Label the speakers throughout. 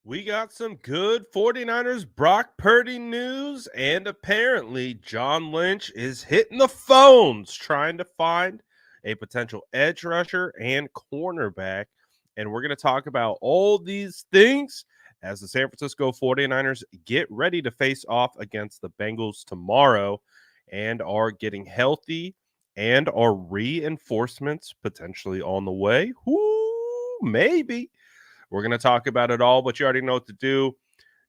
Speaker 1: We got some good 49ers Brock Purdy news, and apparently John Lynch is hitting the phones trying to find a potential edge rusher and cornerback. And we're going to talk about all these things as the San Francisco 49ers get ready to face off against the Bengals tomorrow and are getting healthy and are reinforcements potentially on the way. Whoo, maybe. We're going to talk about it all, but you already know what to do.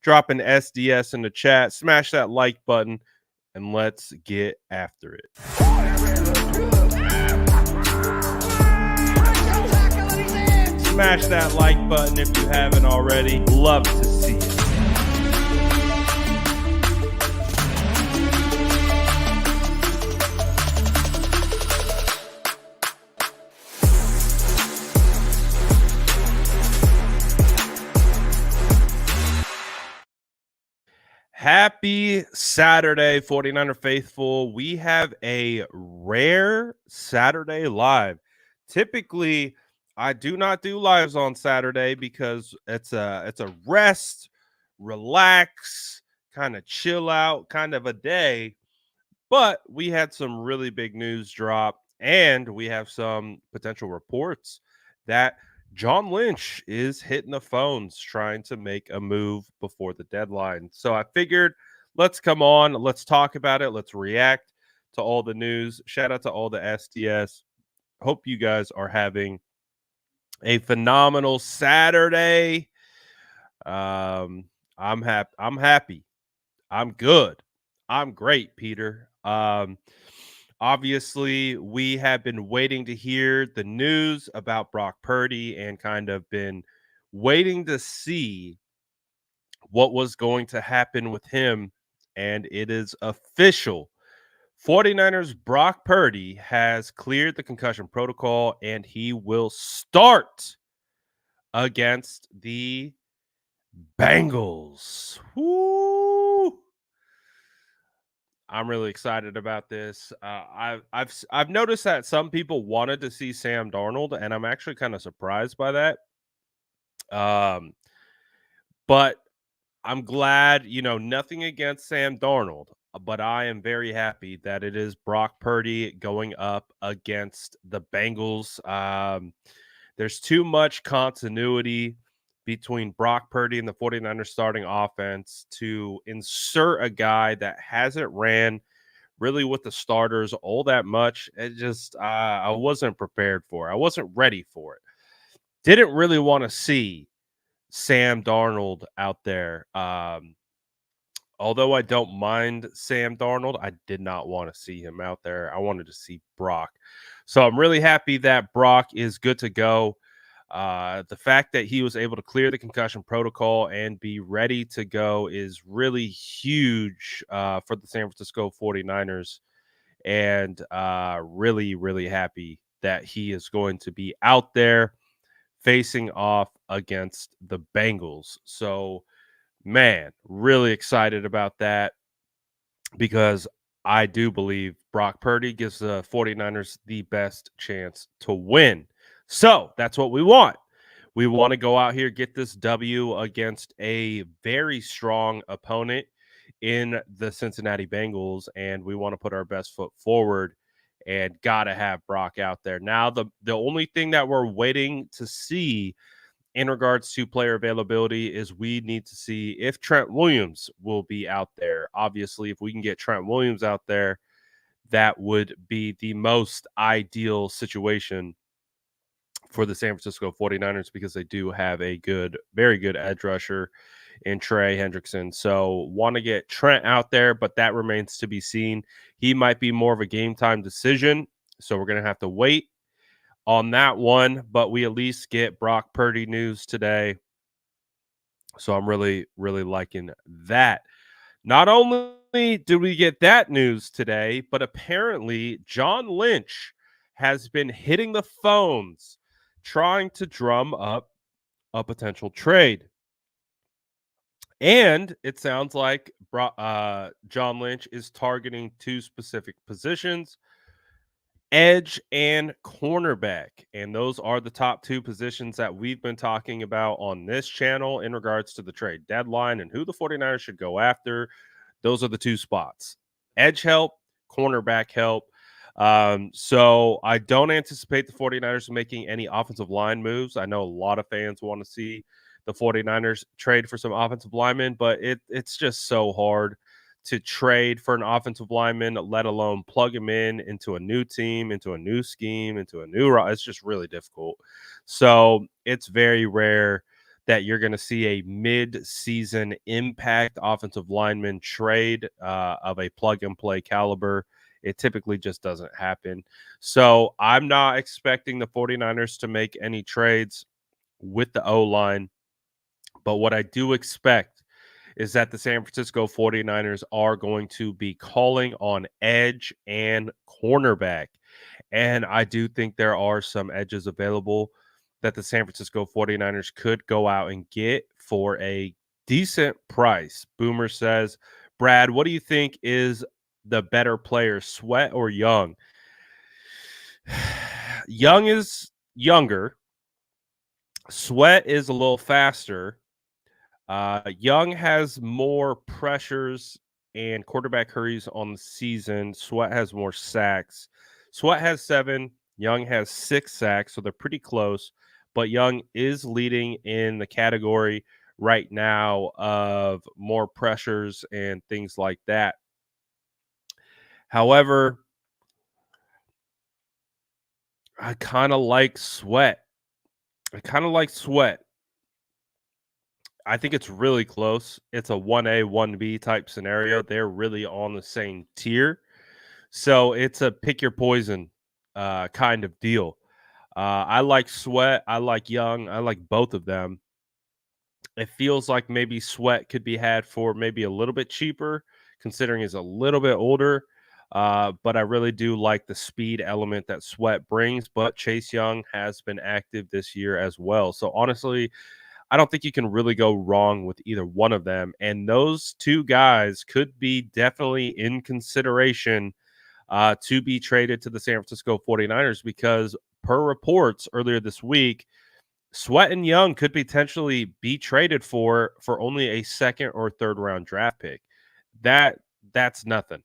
Speaker 1: Drop an SDS in the chat, smash that like button, and let's get after it. Smash that like button if you haven't already. Love to see it. Happy Saturday, 49er faithful. We have a rare Saturday live. Typically, I do not do lives on Saturday because it's a rest, relax, kind of chill out kind of a day. But we had some really big news drop, and we have some potential reports that John Lynch is hitting the phones trying to make a move before the deadline. So I figured let's come on, let's talk about it, let's react to all the news. Shout out to all the SDS. Hope you guys are having a phenomenal Saturday. I'm happy. I'm good. I'm great, Peter. Obviously, we have been waiting to hear the news about Brock Purdy and kind of been waiting to see what was going to happen with him. And it is official. 49ers Brock Purdy has cleared the concussion protocol and he will start against the Bengals. Woo! I'm really excited about this. I've noticed that some people wanted to see Sam Darnold, and I'm actually kind of surprised by that. But I'm glad, nothing against Sam Darnold, but I am very happy that it is Brock Purdy going up against the Bengals. There's too much continuity between Brock Purdy and the 49ers starting offense to insert a guy that hasn't ran really with the starters all that much. It just, I wasn't prepared for it. I wasn't ready for it. Didn't really want to see Sam Darnold out there. Although I don't mind Sam Darnold, I did not want to see him out there. I wanted to see Brock. So I'm really happy that Brock is good to go. The fact that he was able to clear the concussion protocol and be ready to go is really huge for the San Francisco 49ers. And really, really happy that he is going to be out there facing off against the Bengals. So, man, really excited about that because I do believe Brock Purdy gives the 49ers the best chance to win. So that's what we want. We want to go out here, get this W against a very strong opponent in the Cincinnati Bengals, and we want to put our best foot forward and got to have Brock out there. Now, the only thing that we're waiting to see in regards to player availability is we need to see if Trent Williams will be out there. Obviously, if we can get Trent Williams out there, that would be the most ideal situation for the San Francisco 49ers because they do have a good, very good edge rusher in Trey Hendrickson. So want to get Trent out there, but that remains to be seen. He might be more of a game time decision. So we're going to have to wait on that one, but we at least get Brock Purdy news today. So I'm really, really liking that. Not only did we get that news today, but apparently John Lynch has been hitting the phones trying to drum up a potential trade. And it sounds like John Lynch is targeting two specific positions. edge and cornerback. And those are the top two positions that we've been talking about on this channel in regards to the trade deadline and who the 49ers should go after. Those are the two spots: edge help, cornerback help. So I don't anticipate the 49ers making any offensive line moves. I know a lot of fans want to see the 49ers trade for some offensive linemen, but it's just so hard to trade for an offensive lineman, let alone plug him in into a new team, into a new scheme, into a new. It's just really difficult. So it's very rare that you're going to see a mid-season impact offensive lineman trade of a plug-and-play caliber. It typically just doesn't happen. So I'm not expecting the 49ers to make any trades with the O-line. But what I do expect is that the San Francisco 49ers are going to be calling on edge and cornerback. And I do think there are some edges available that the San Francisco 49ers could go out and get for a decent price. Boomer says, Brad, what do you think is the better player, Sweat or Young? Young is younger. Sweat is a little faster. Young has more pressures and quarterback hurries on the season. Sweat has more sacks. Sweat has 7. Young has 6 sacks, so they're pretty close. But Young is leading in the category right now of more pressures and things like that. However, I kind of like Sweat. I think it's really close. It's a 1A, 1B type scenario. They're really on the same tier. So it's a pick your poison kind of deal. I like Sweat. I like Young. I like both of them. It feels like maybe Sweat could be had for maybe a little bit cheaper, considering he's a little bit older. But I really do like the speed element that Sweat brings. But Chase Young has been active this year as well. So honestly, I don't think you can really go wrong with either one of them. And those two guys could be definitely in consideration to be traded to the San Francisco 49ers because, per reports earlier this week, Sweat and Young could potentially be traded for only a second or third round draft pick. That that's nothing.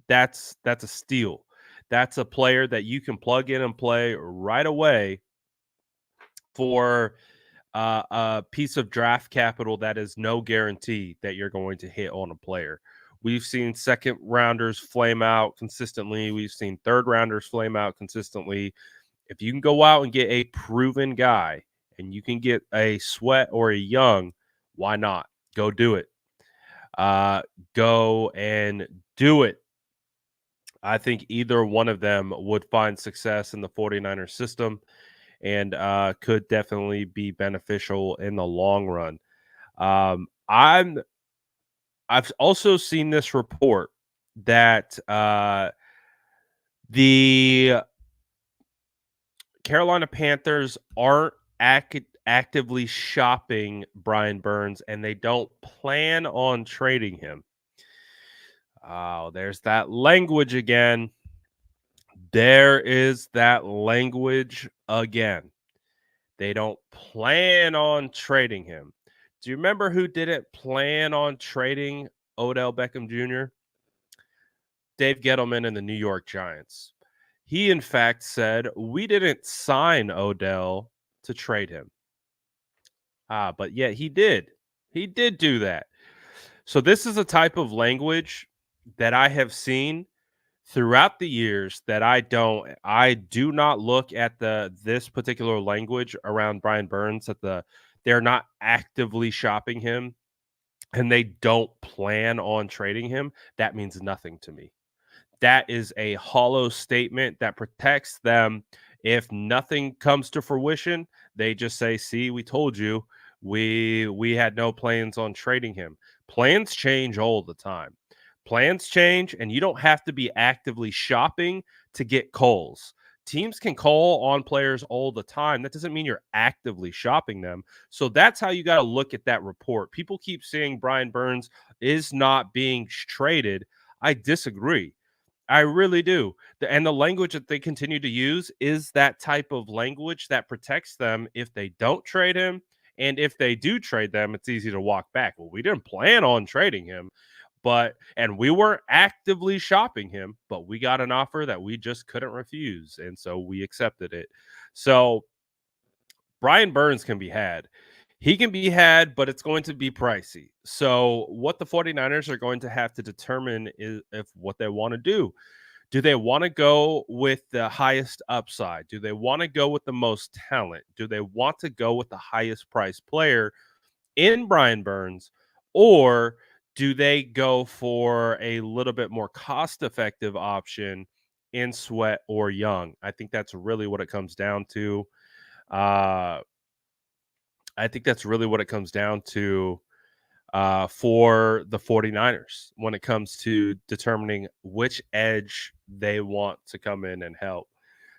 Speaker 1: That's a steal. That's a player that you can plug in and play right away for a piece of draft capital that is no guarantee that you're going to hit on a player. We've seen second rounders flame out consistently. We've seen third rounders flame out consistently. If you can go out and get a proven guy and you can get a Sweat or a Young, why not? Go do it. Go and do it. I think either one of them would find success in the 49ers system and could definitely be beneficial in the long run. I've also seen this report that the Carolina Panthers aren't actively shopping Brian Burns, and they don't plan on trading him. Oh, there's that language again. There is that language again. They don't plan on trading him. Do you remember who didn't plan on trading Odell Beckham Jr.? Dave Gettleman and the New York Giants. He, in fact, said, we didn't sign Odell to trade him. But yet he did. He did do that. So this is a type of language that I have seen throughout the years that I do not look at this particular language around Brian Burns that they're not actively shopping him and they don't plan on trading him. That means nothing to me. That is a hollow statement that protects them. If nothing comes to fruition, they just say, see, we told you we had no plans on trading him. Plans change all the time. Plans change, and you don't have to be actively shopping to get calls. Teams can call on players all the time. That doesn't mean you're actively shopping them. So that's how you got to look at that report. People keep saying Brian Burns is not being traded. I disagree. I really do. And the language that they continue to use is that type of language that protects them if they don't trade him. And if they do trade them, it's easy to walk back. Well, we didn't plan on trading him, and we weren't actively shopping him, but we got an offer that we just couldn't refuse. And so we accepted it. So Brian Burns can be had. He can be had, but it's going to be pricey. So what the 49ers are going to have to determine is if what they want to do. Do they want to go with the highest upside? Do they want to go with the most talent? Do they want to go with the highest priced player in Brian Burns? Or do they go for a little bit more cost effective option in Sweat or Young? I think that's really what it comes down to. Uh, I think that's really what it comes down to for the 49ers when it comes to determining which edge they want to come in and help.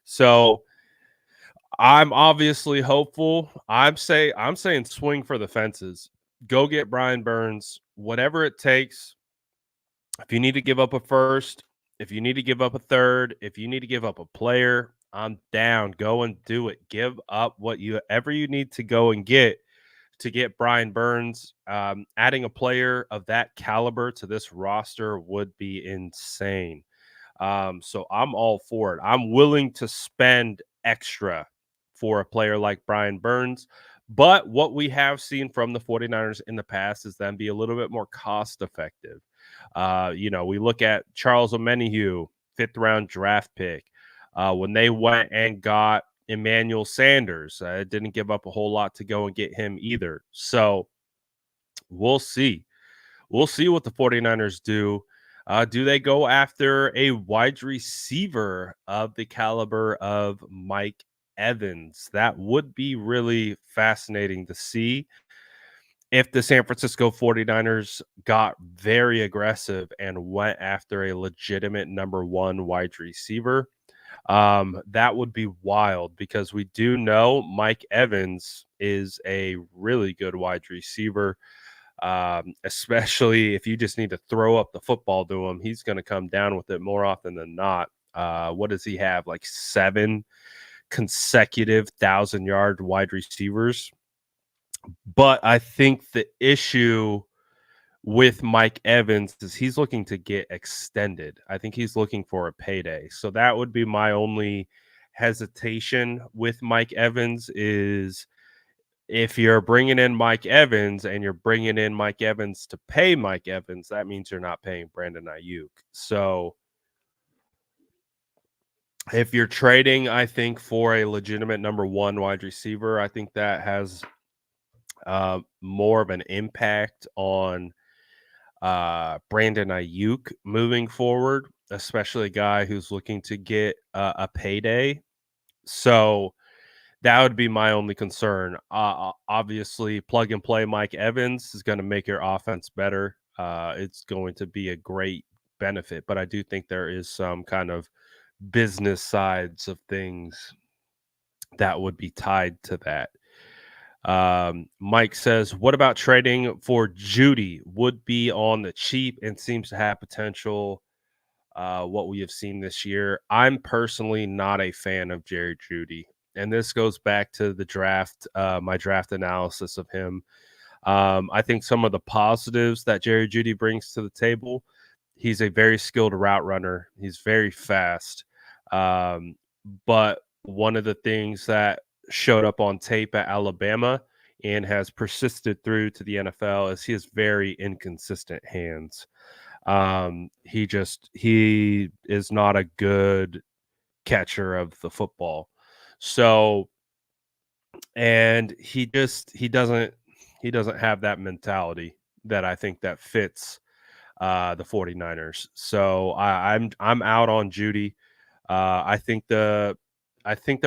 Speaker 1: So I'm obviously hopeful. I'm saying swing for the fences. Go get Brian Burns, whatever it takes. If you need to give up a first, if you need to give up a third, if you need to give up a player, I'm down. Go and do it. Give up whatever you need to go and get to get Brian Burns. Adding a player of that caliber to this roster would be insane. So I'm all for it. I'm willing to spend extra for a player like Brian Burns. But what we have seen from the 49ers in the past is them be a little bit more cost effective. We look at Charles Omenihu, 5th-round draft pick. When they went and got Emmanuel Sanders, didn't give up a whole lot to go and get him either. So we'll see. We'll see what the 49ers do. Do they go after a wide receiver of the caliber of Mike Evans? That would be really fascinating to see if the San Francisco 49ers got very aggressive and went after a legitimate number one wide receiver. That would be wild because we do know Mike Evans is a really good wide receiver. Especially if you just need to throw up the football to him, he's going to come down with it more often than not. What does he have? Like 7 consecutive 1,000-yard wide receivers. But I think the issue with Mike Evans is he's looking to get extended. I think he's looking for a payday. So that would be my only hesitation with Mike Evans is if you're bringing in Mike Evans and you're bringing in Mike Evans to pay Mike Evans, that means you're not paying Brandon Ayuk. So if you're trading, I think, for a legitimate number one wide receiver, I think that has more of an impact on Brandon Ayuk moving forward, especially a guy who's looking to get a payday. So that would be my only concern. Obviously, plug and play Mike Evans is going to make your offense better. It's going to be a great benefit, but I do think there is some kind of business sides of things that would be tied to that. Mike says, what about trading for Judy? Would be on the cheap and seems to have potential. What we have seen this year. I'm personally not a fan of Jerry Judy. And this goes back to the draft, my draft analysis of him. I think some of the positives that Jerry Judy brings to the table, he's a very skilled route runner. He's very fast. But one of the things that showed up on tape at Alabama and has persisted through to the NFL is he has very inconsistent hands. He is not a good catcher of the football. So, and he doesn't have that mentality that I think that fits the 49ers. So I'm out on Judy. I think the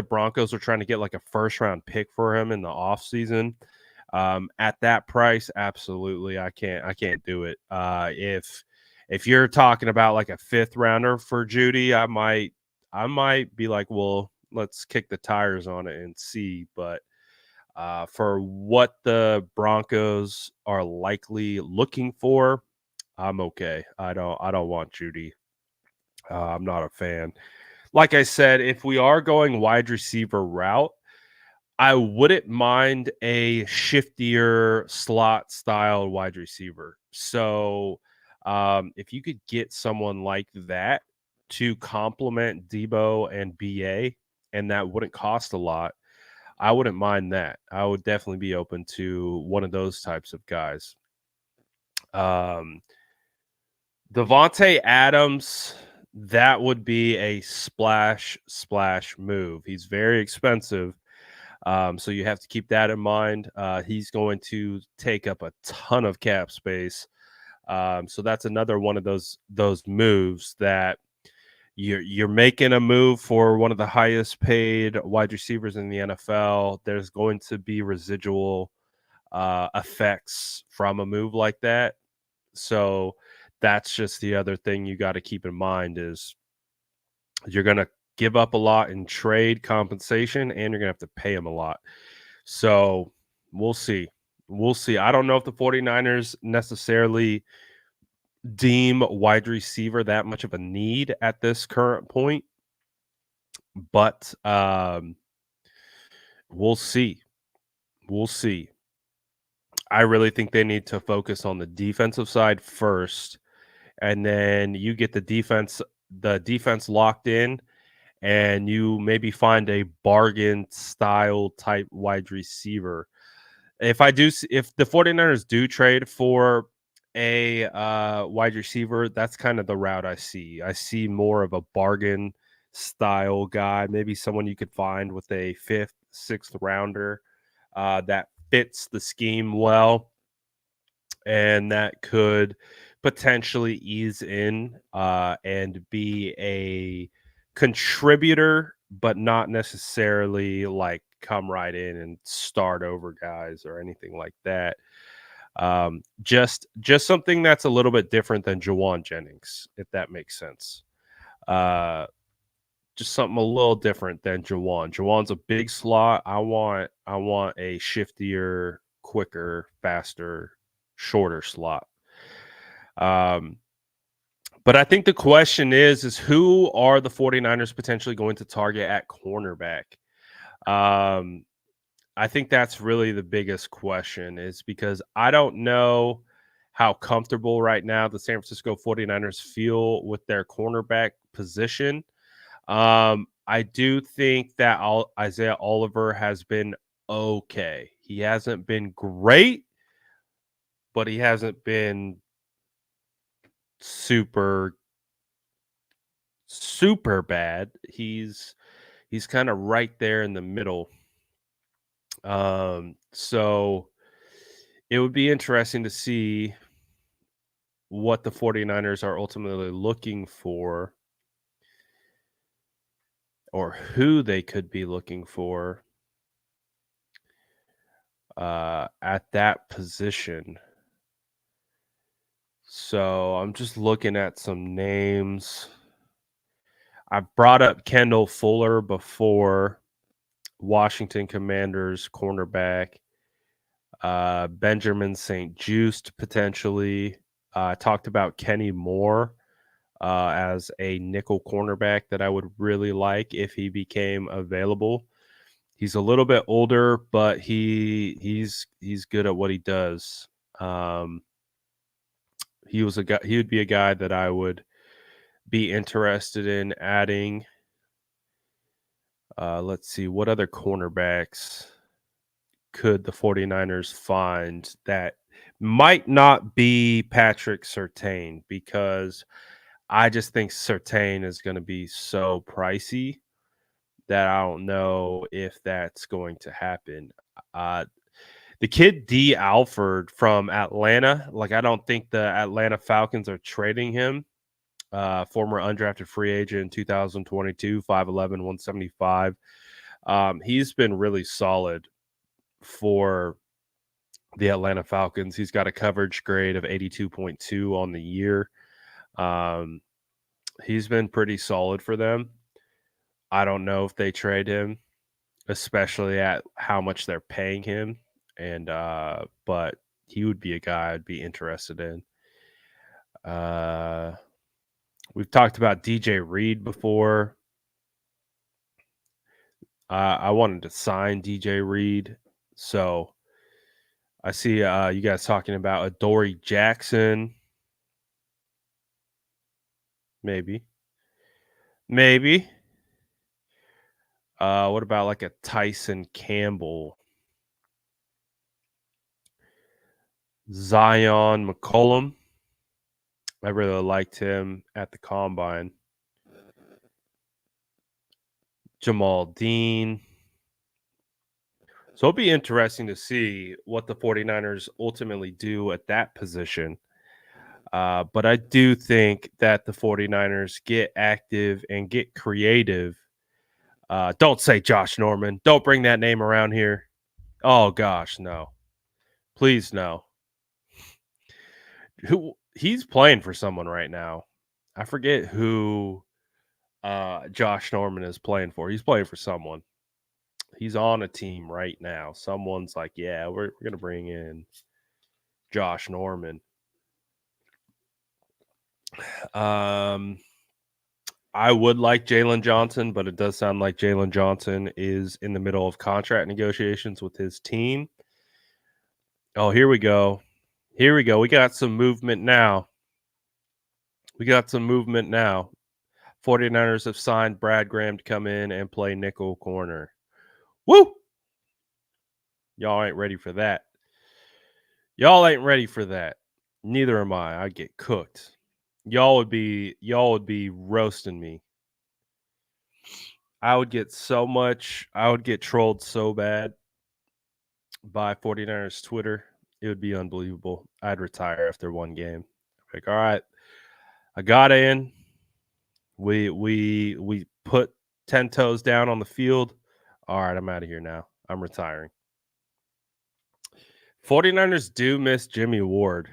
Speaker 1: Broncos are trying to get like a first round pick for him in the offseason. At that price, absolutely, I can't do it. If you're talking about like a 5th rounder for Judy, I might be like, well, let's kick the tires on it and see. But for what the Broncos are likely looking for, I'm okay. I don't want Judy. I'm not a fan. Like I said, if we are going wide receiver route, I wouldn't mind a shiftier slot style wide receiver. So, if you could get someone like that to complement Debo and BA, and that wouldn't cost a lot, I wouldn't mind that. I would definitely be open to one of those types of guys. Um, Devontae Adams, that would be a splash move. He's very expensive. So you have to keep that in mind. He's going to take up a ton of cap space. So that's another one of those moves that you're making a move for one of the highest paid wide receivers in the NFL. There's going to be residual effects from a move like that. So that's just the other thing you got to keep in mind is you're going to give up a lot in trade compensation and you're going to have to pay him a lot. So we'll see. We'll see. I don't know if the 49ers necessarily deem wide receiver that much of a need at this current point, but we'll see. We'll see. I really think they need to focus on the defensive side first, and then you get the defense locked in, and you maybe find a bargain style type wide receiver. If the 49ers do trade for a wide receiver, that's kind of the route I see. I see more of a bargain style guy, maybe someone you could find with a fifth, sixth rounder that fits the scheme well and that could potentially ease in and be a contributor, but not necessarily like come right in and start over guys or anything like that. Just something that's a little bit different than Jawan Jennings, if that makes sense. Uh, just something a little different than Jawan. Jawan's a big slot. I want a shiftier, quicker, faster, shorter slot. Um, but I think the question is who are the 49ers potentially going to target at cornerback? Um, I think that's really the biggest question is because I don't know how comfortable right now the San Francisco 49ers feel with their cornerback position. I do think that Isaiah Oliver has been okay. He hasn't been great, but he hasn't been super super bad. He's kind of right there in the middle. So it would be interesting to see what the 49ers are ultimately looking for or who they could be looking for at that position. So I'm just looking at some names. I've brought up Kendall Fuller before, Washington Commanders cornerback. Benjamin St. Just potentially. Talked about Kenny Moore as a nickel cornerback that I would really like if he became available. He's a little bit older, but he's good at what he does. He was a guy. He would be a guy that I would be interested in adding. Let's see what other cornerbacks could the 49ers find that might not be Patrick Surtain because I just think Surtain is going to be so pricey that I don't know if that's going to happen. Uh, the kid D. Alford from Atlanta, like I don't think the Atlanta Falcons are trading him. Former undrafted free agent in 2022, 5'11", 175. He's been really solid for the Atlanta Falcons. He's got a coverage grade of 82.2 on the year. Um, he's been pretty solid for them. I don't know if they trade him, especially at how much they're paying him. And but he would be a guy I'd be interested in. Uh We've talked about DJ Reed before. I wanted to sign DJ Reed, so I see you guys talking about Adoree Jackson. Maybe. Maybe. What about like a Tyson Campbell? Zion McCollum. I really liked him at the combine. Jamal Dean. So it'll be interesting to see what the 49ers ultimately do at that position. But I do think that the 49ers get active and get creative. Don't say Josh Norman. Don't bring that name around here. Oh, gosh, no. Please, no. He's playing for someone right now. I forget who Josh Norman is playing for. He's playing for someone. He's on a team right now. Someone's like, yeah, we're going to bring in Josh Norman. I would like Jalen Johnson, but it does sound like Jalen Johnson is in the middle of contract negotiations with his team. Oh, here we go. Here we go. We got some movement now. 49ers have signed Brad Graham to come in and play nickel corner. Woo! Y'all ain't ready for that. Y'all ain't ready for that. Neither am I. I'd get cooked. Y'all would be roasting me. I would get trolled so bad by 49ers Twitter. It would be unbelievable. I'd retire after one game. Like, all right, I got in. We put 10 toes down on the field. All right, I'm out of here now. I'm retiring. 49ers do miss Jimmy Ward.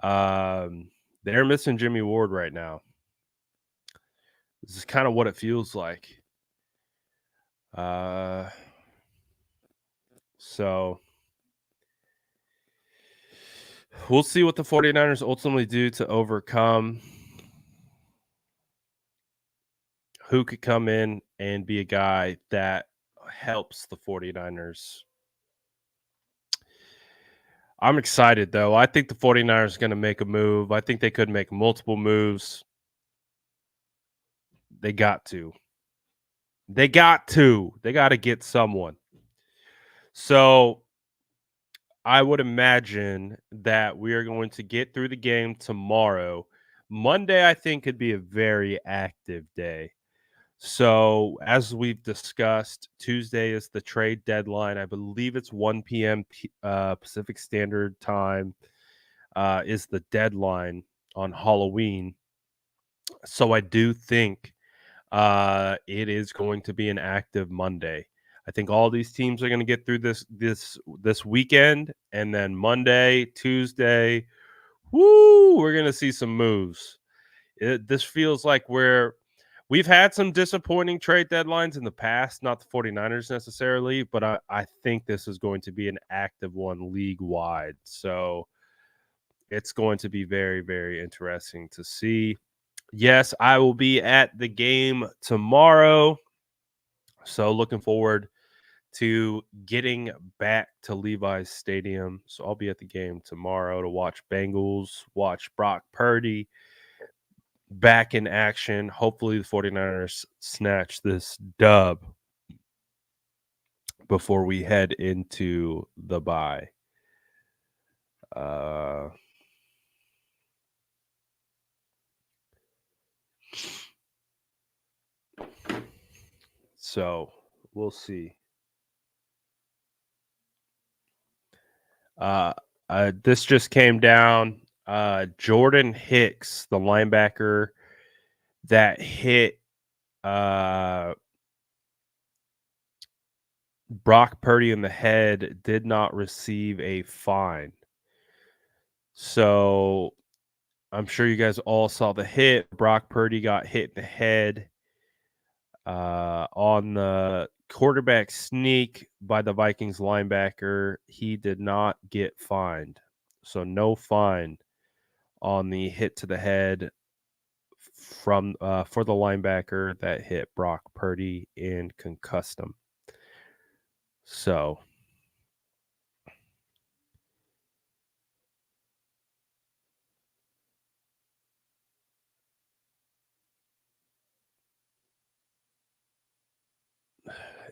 Speaker 1: They're missing Jimmy Ward right now. This is kind of what it feels like. So we'll see what the 49ers ultimately do to overcome. Who could come in and be a guy that helps the 49ers. I'm excited, though. I think the 49ers are going to make a move. I think they could make multiple moves. They got to. They got to get someone. So I would imagine that we are going to get through the game tomorrow. Monday, I think, could be a very active day. So, as we've discussed, Tuesday is the trade deadline. I believe it's 1 p.m. Pacific Standard Time is the deadline on Halloween. So, I do think it is going to be an active Monday. I think all these teams are going to get through this weekend, and then Monday, Tuesday, we're going to see some moves. This feels like we've had some disappointing trade deadlines in the past, not the 49ers necessarily, but I think this is going to be an active one league-wide. So it's going to be very, very interesting to see. Yes, I will be at the game tomorrow. So looking forward to getting back to Levi's Stadium. So I'll be at the game tomorrow to watch Bengals, watch Brock Purdy back in action. Hopefully the 49ers snatch this dub before we head into the bye. So we'll see. This just came down. Jordan Hicks, the linebacker that hit Brock Purdy in the head, did not receive a fine. So I'm sure you guys all saw the hit. Brock Purdy got hit in the head on the quarterback sneak by the Vikings linebacker. He did not get fined. So no fine on the hit to the head from for the linebacker that hit Brock Purdy and concussed him. So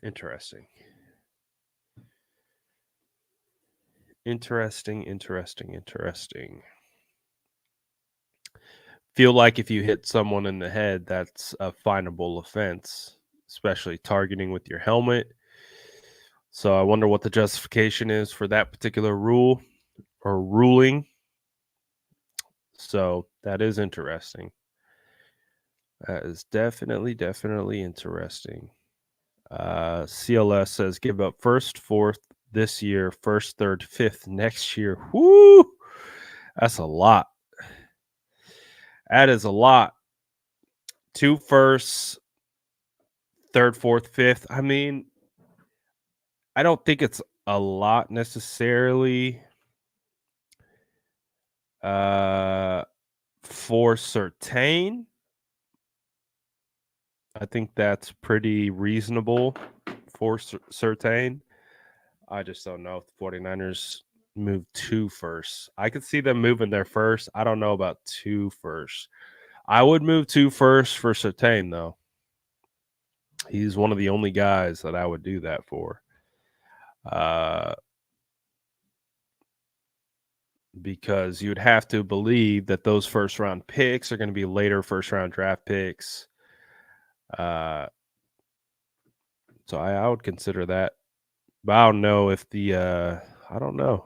Speaker 1: interesting. Interesting. Feel like if you hit someone in the head, that's a finable offense, especially targeting with your helmet. So I wonder what the justification is for that particular rule or ruling. So that is interesting. That is definitely interesting. CLS says give up first, fourth this year, first, third, fifth next year. Whoo! That's a lot. That is a lot. Two firsts, third, fourth, fifth. I mean, I don't think it's a lot necessarily uh, for certain. I think that's pretty reasonable for certain. I just don't know if the 49ers move two first. I could see them moving their first. I don't know about two first. I would move two first for certain, though. He's one of the only guys that I would do that for. Uh, because you'd have to believe that those first round picks are going to be later first round draft picks. Uh, so I would consider that. But I don't know if I don't know.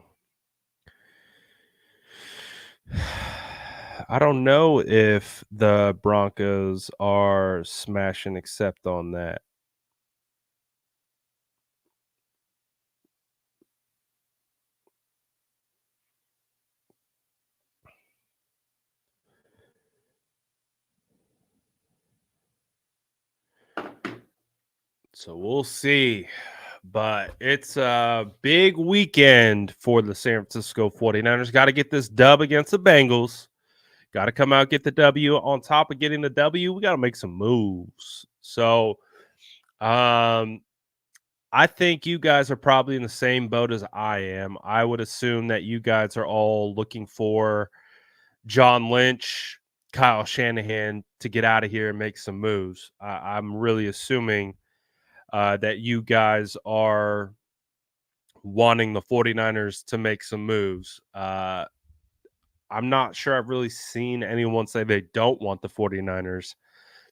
Speaker 1: I don't know if the Broncos are smash and accept on that. So we'll see. But it's a big weekend for the San Francisco 49ers. Got to get this dub against the Bengals. Got to come out, get the W. On top of getting the W, we got to make some moves. So I think you guys are probably in the same boat as I am. I would assume that you guys are all looking for John Lynch, Kyle Shanahan to get out of here and make some moves. I'm really assuming that you guys are wanting the 49ers to make some moves. I'm not sure I've really seen anyone say they don't want the 49ers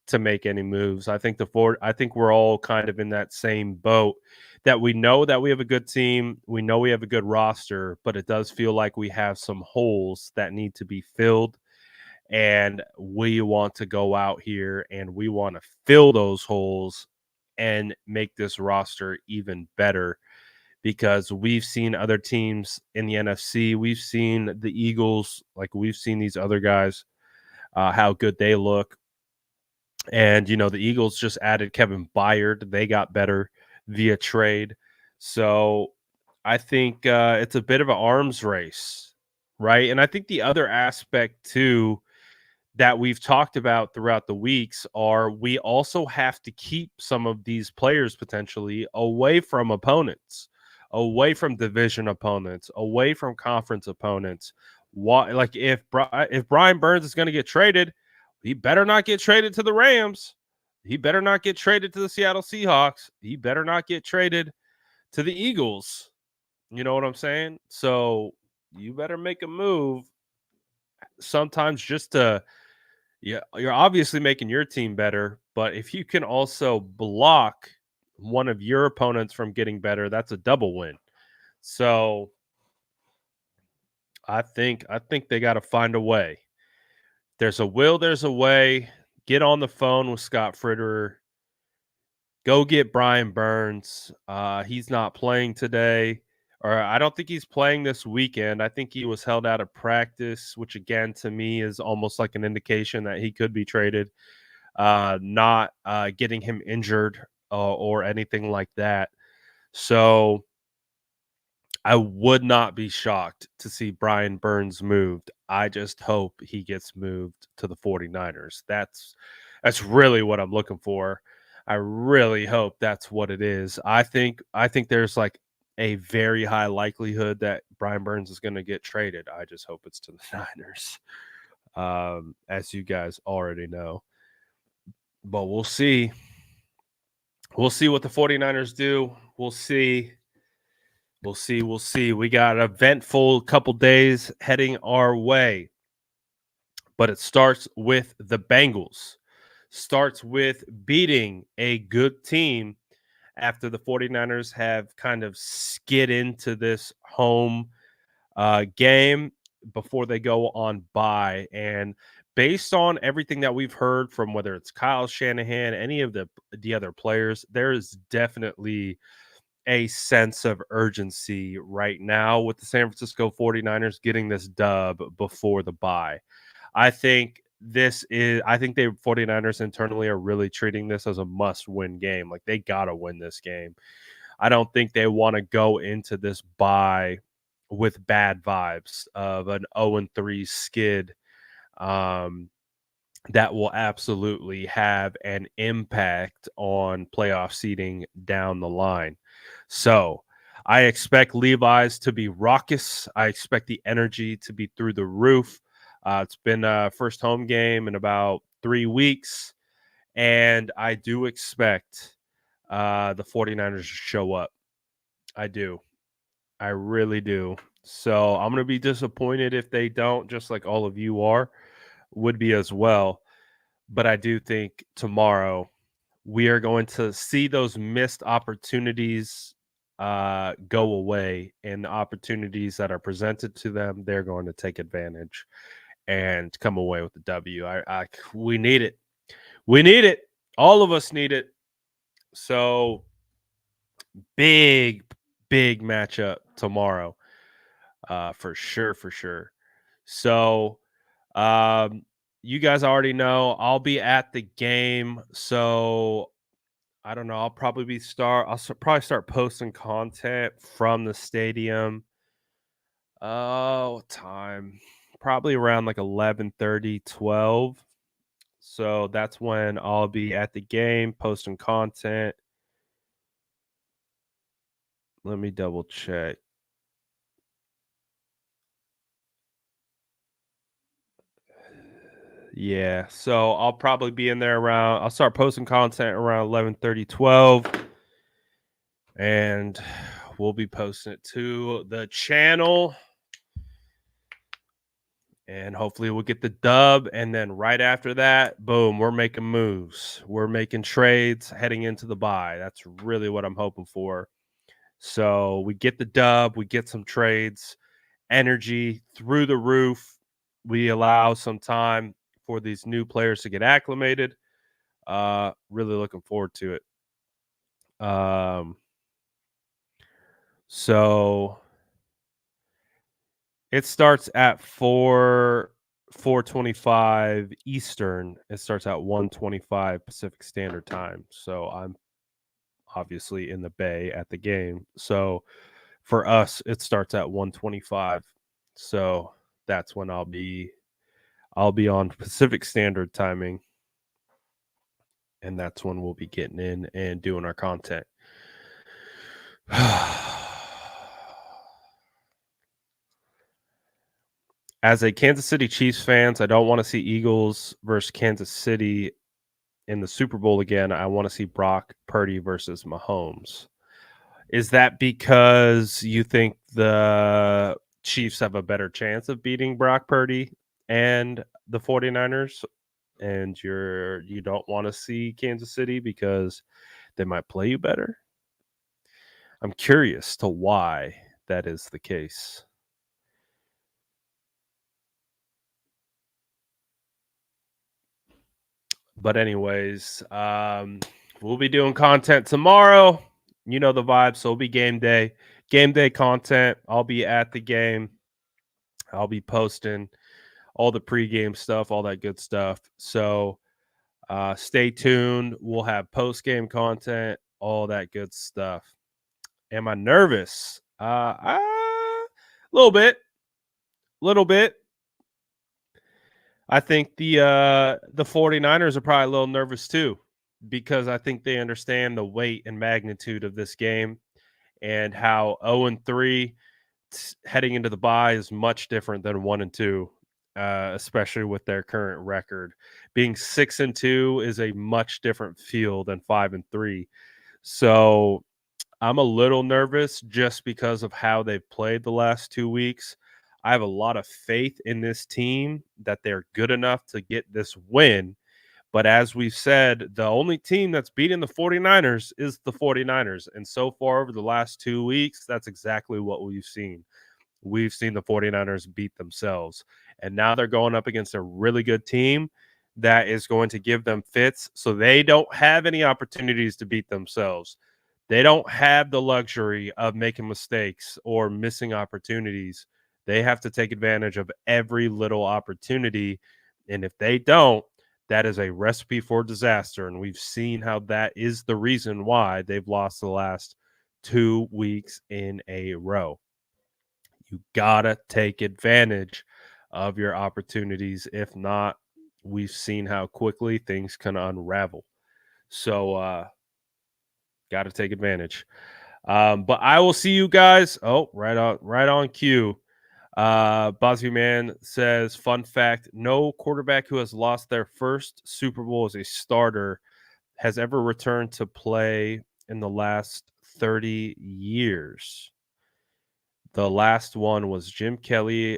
Speaker 1: to make any moves. I think we're all kind of in that same boat that we know that we have a good team, we know we have a good roster, but it does feel like we have some holes that need to be filled, and we want to go out here and we want to fill those holes and make this roster even better because we've seen other teams in the NFC, we've seen the Eagles, like we've seen these other guys how good they look. And, the Eagles just added Kevin Byard. They got better via trade. So I think it's a bit of an arms race, right? And I think the other aspect, too, that we've talked about throughout the weeks are we also have to keep some of these players potentially away from opponents, away from division opponents, away from conference opponents. Why, like if Brian Burns is going to get traded, he better not get traded to the Rams. He better not get traded to the Seattle Seahawks. He better not get traded to the Eagles. You know what I'm saying? So you better make a move sometimes just to yeah, you're obviously making your team better, but if you can also block one of your opponents from getting better, that's a double win. So I think they got to find a way. There's a will, there's a way. Get on the phone with Scott Fritterer. Go get Brian Burns. He's not playing today, or I don't think he's playing this weekend. I think he was held out of practice, which again to me is almost like an indication that he could be traded. Not getting him injured or anything like that. So I would not be shocked to see Brian Burns moved. I just hope he gets moved to the 49ers. That's really what I'm looking for. I really hope that's what it is. I think there's like a very high likelihood that Brian Burns is going to get traded. I just hope it's to the Niners, as you guys already know. But we'll see. We'll see what the 49ers do. We'll see. We'll see. We'll see. We got an eventful couple days heading our way. But it starts with the Bengals. Starts with beating a good team after the 49ers have kind of skid into this home game before they go on bye. And based on everything that we've heard from whether it's Kyle Shanahan, any of the other players, there is definitely a sense of urgency right now with the San Francisco 49ers getting this dub before the bye. I think the 49ers internally are really treating this as a must-win game. Like, they got to win this game. I don't think they want to go into this bye with bad vibes of an 0-3 skid that will absolutely have an impact on playoff seeding down the line. So I expect Levi's to be raucous. I expect the energy to be through the roof. It's been a first home game in about 3 weeks, and I do expect the 49ers to show up. I do. I really do. So I'm going to be disappointed if they don't, just like all of you would be as well. But I do think tomorrow we are going to see those missed opportunities go away, and the opportunities that are presented to them, they're going to take advantage and come away with the W. We need it. We need it. All of us need it. So big matchup tomorrow, for sure, for sure. So, you guys already know I'll be at the game. So I don't know. I'll probably start posting content from the stadium. What time? Probably around like 11:30, 12. So that's when I'll be at the game posting content. Let me double check. Yeah, so I'll probably be in there I'll start posting content around 11:30, 12, and we'll be posting it to the channel. And hopefully we'll get the dub. And then right after that, boom, we're making moves. We're making trades heading into the bye. That's really what I'm hoping for. So we get the dub, we get some trades, energy through the roof. We allow some time for these new players to get acclimated. Really looking forward to it. So it starts at 4:25 Eastern. It starts at 1:25 Pacific Standard Time. So I'm obviously in the Bay at the game. So for us, it starts at 1:25. So that's when I'll be on Pacific Standard timing, and that's when we'll be getting in and doing our content. As a Kansas City Chiefs fans, I don't want to see Eagles versus Kansas City in the Super Bowl again. I want to see Brock Purdy versus Mahomes. Is that because you think the Chiefs have a better chance of beating Brock Purdy and the 49ers, and you don't want to see Kansas City because they might play you better? I'm curious to why that is the case. But anyways, we'll be doing content tomorrow. You know the vibe, so it'll be game day content. I'll be at the game. I'll be posting all the pregame stuff, all that good stuff. So stay tuned. We'll have post-game content, all that good stuff. Am I nervous? A little bit. I think the 49ers are probably a little nervous too, because I think they understand the weight and magnitude of this game and how 0-3 heading into the bye is much different than 1-2, especially with their current record. Being 6-2 is a much different feel than 5-3. So I'm a little nervous just because of how they've played the last 2 weeks. I have a lot of faith in this team that they're good enough to get this win. But as we've said, the only team that's beating the 49ers is the 49ers. And so far over the last 2 weeks, that's exactly what we've seen. We've seen the 49ers beat themselves. And now they're going up against a really good team that is going to give them fits. So they don't have any opportunities to beat themselves. They don't have the luxury of making mistakes or missing opportunities. They have to take advantage of every little opportunity. And if they don't, that is a recipe for disaster. And we've seen how that is the reason why they've lost the last 2 weeks in a row. You gotta take advantage of your opportunities. If not, we've seen how quickly things can unravel. So gotta take advantage. But I will see you guys. Oh, right on cue. Bosby Man says, fun fact, no quarterback who has lost their first Super Bowl as a starter has ever returned to play in the last 30 years. The last one was Jim Kelly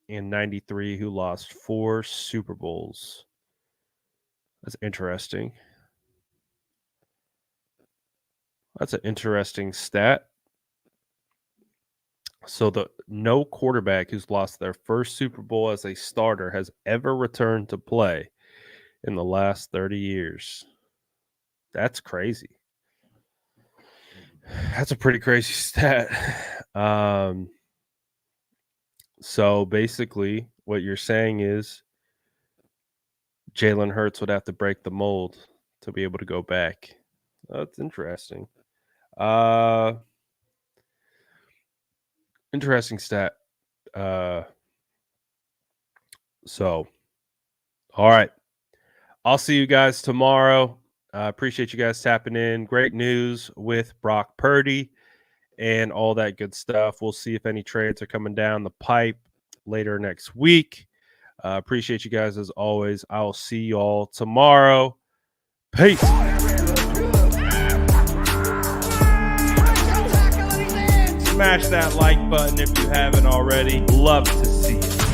Speaker 1: in 93, who lost 4 Super Bowls. That's interesting. That's an interesting stat. So no quarterback who's lost their first Super Bowl as a starter has ever returned to play in the last 30 years. That's crazy. That's a pretty crazy stat. So basically what you're saying is Jalen Hurts would have to break the mold to be able to go back. That's interesting. Interesting stat. So, all right. I'll see you guys tomorrow. Appreciate you guys tapping in. Great news with Brock Purdy and all that good stuff. We'll see if any trades are coming down the pipe later next week. Appreciate you guys as always. I'll see you all tomorrow. Peace. Smash that like button if you haven't already. Love to see it.